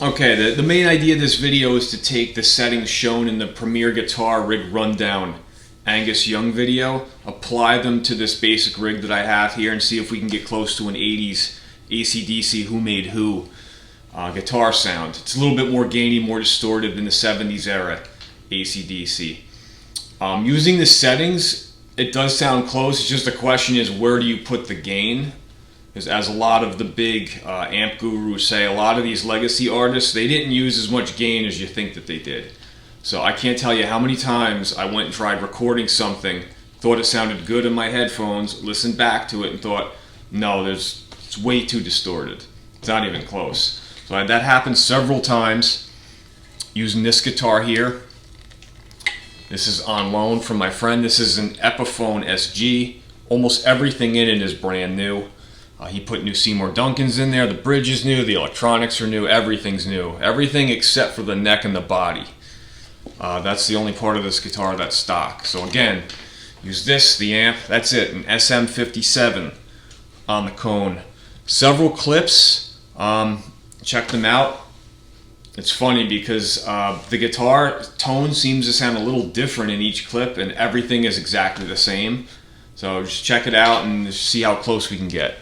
Okay, the main idea of this video is to take the settings shown in the Premier Guitar Rig Rundown Angus Young video, apply them to this basic rig that I have here, and see if we can get close to an 80s AC/DC Who Made Who guitar sound. It's a little bit more gainy, more distorted than the 70s era AC/DC. Using the settings, it does sound close. It's just the question is, where do you put the gain? Because as a lot of the big amp gurus say, a lot of these legacy artists, they didn't use as much gain as you think that they did. So I can't tell you how many times I went and tried recording something, thought it sounded good in my headphones, listened back to it and thought, no, it's way too distorted. It's not even close. So that happened several times using this guitar here. This is on loan from my friend. This is an Epiphone SG. Almost everything in it is brand new. He put new Seymour Duncans in there. The bridge is new, the electronics are new, everything's new. Everything except for the neck and the body. That's the only part of this guitar that's stock. So again, use this, the amp, that's it, an SM57 on the cone. Several clips, check them out. It's funny because the guitar tone seems to sound a little different in each clip, and everything is exactly the same. So just check it out and just see how close we can get.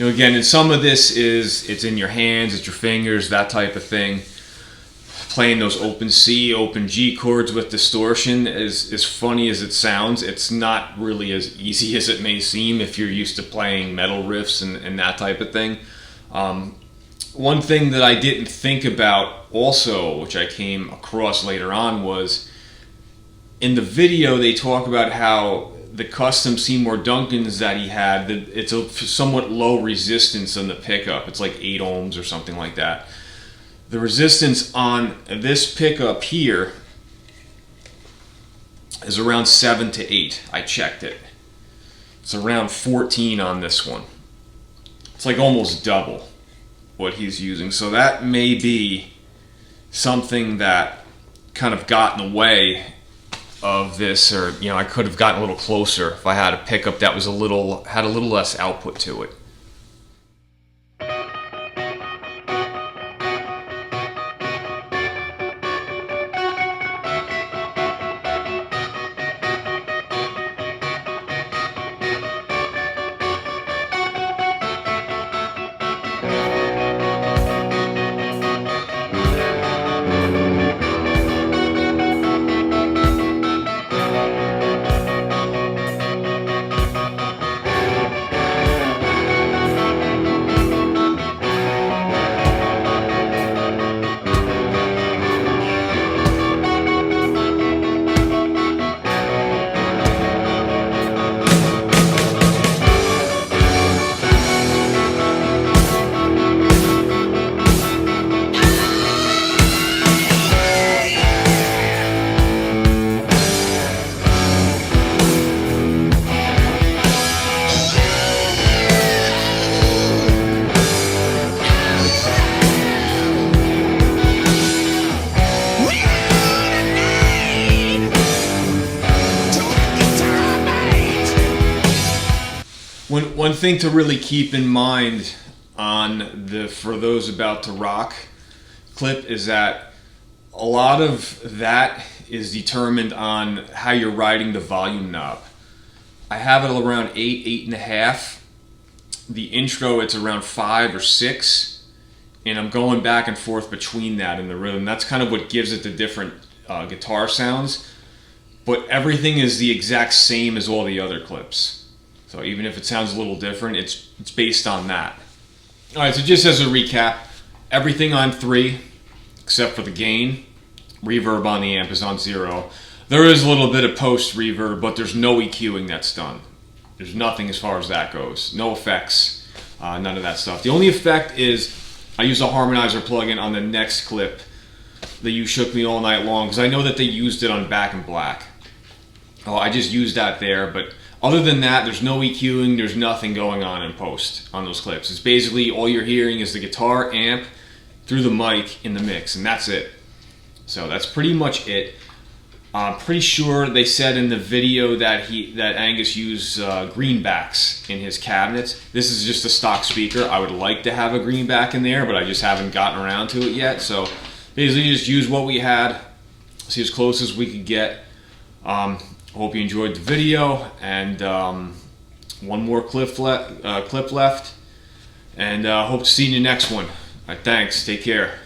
Again, and some of this it's in your hands, it's your fingers, that type of thing. Playing those open C, open G chords with distortion, as funny as it sounds, it's not really as easy as it may seem if you're used to playing metal riffs and that type of thing. One thing that I didn't think about also, which I came across later on, was in the video they talk about how the custom Seymour Duncans that he had, it's a somewhat low resistance on the pickup. It's like 8 ohms or something like that. The resistance on this pickup here is around 7 to 8. I checked it. It's around 14 on this one. It's like almost double what he's using. So that may be something that kind of got in the way of this, or I could have gotten a little closer if I had a pickup that was had a little less output to it. One thing to really keep in mind on the For Those About to Rock clip is that a lot of that is determined on how you're riding the volume knob. I have it around 8.5. The intro, it's around 5 or 6, and I'm going back and forth between that and the rhythm. That's kind of what gives it the different guitar sounds. But everything is the exact same as all the other clips. So even if it sounds a little different, it's based on that. All right, so just as a recap, everything on 3, except for the gain. Reverb on the amp is on 0. There is a little bit of post reverb, but there's no EQing that's done. There's nothing as far as that goes. No effects, none of that stuff. The only effect is I use a harmonizer plugin on the next clip, the You Shook Me All Night Long, because I know that they used it on Back in Black. Oh, I just used that there, but other than that, there's no EQing, there's nothing going on in post on those clips. It's basically all you're hearing is the guitar amp through the mic in the mix, and that's it. So that's pretty much it. I'm pretty sure they said in the video that Angus used greenbacks in his cabinet. This is just a stock speaker. I would like to have a greenback in there, but I just haven't gotten around to it yet. So basically just use what we had, see as close as we could get. Hope you enjoyed the video, and one more clip left, and hope to see you in the next one. All right, thanks, take care.